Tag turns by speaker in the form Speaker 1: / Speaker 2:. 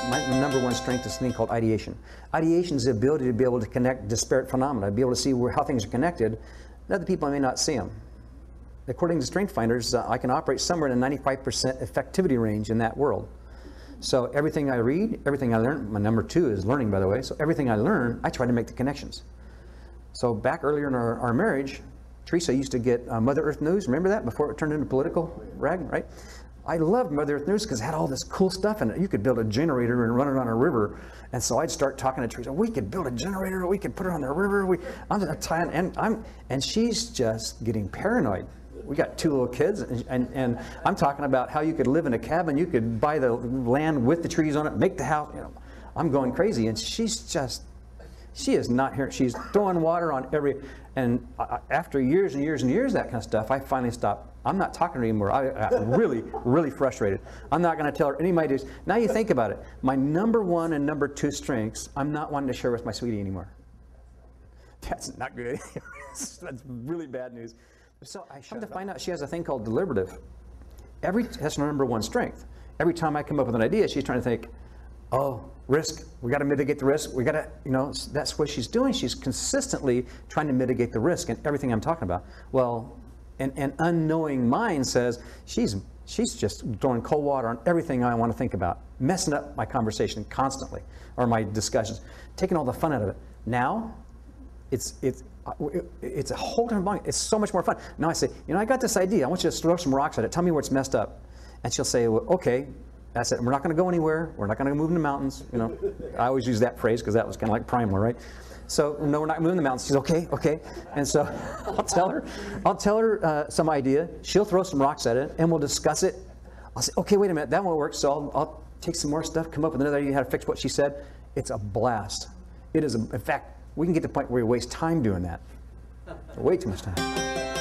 Speaker 1: My number one strength is something called ideation. Ideation is the ability to be able to connect disparate phenomena, be able to see how things are connected, and other people may not see them. According to strength finders, I can operate somewhere in a 95% effectivity range in that world. So everything I read, everything I learn, my number two is learning, by the way, so everything I learn, I try to make the connections. So back earlier in our marriage, Teresa used to get Mother Earth News, remember that, before it turned into political rag, right? I loved Mother Earth News because it had all this cool stuff in it. You could build a generator and run it on a river. And so I'd start talking to Teresa, we could build a generator, we could put it on the river. And she's just getting paranoid. We got 2 little kids, and I'm talking about how you could live in a cabin, you could buy the land with the trees on it, make the house, you know. I'm going crazy, and she is not here. She's throwing water on and after years and years and years of that kind of stuff, I finally stopped. I'm not talking to her anymore. I got really, really frustrated. I'm not going to tell her any of my ideas. Now you think about it. My number one and number two strengths, I'm not wanting to share with my sweetie anymore. That's not good. That's really bad news. So I come to find out she has a thing called deliberative. That's her number one strength. Every time I come up with an idea, she's trying to think, oh, risk, we got to mitigate the risk. We got to, you know, that's what she's doing. She's consistently trying to mitigate the risk in everything I'm talking about. Well, an unknowing mind says she's just throwing cold water on everything I want to think about, messing up my conversation constantly, or my discussions, taking all the fun out of it. Now, it's a whole different bond. It's so much more fun. Now I say, you know, I got this idea. I want you to throw some rocks at it. Tell me where it's messed up. And she'll say, well, okay. That's it. We're not going to go anywhere. We're not going to move in the mountains. You know, I always use that phrase because that was kind of like primal, right? So no, we're not moving the mountains. She's okay, okay. And so I'll tell her some idea. She'll throw some rocks at it, and we'll discuss it. I'll say, okay, wait a minute, that won't work. So I'll take some more stuff, come up with another idea how to fix what she said. It's a blast. It is. In fact, we can get to the point where we waste time doing that. Way too much time.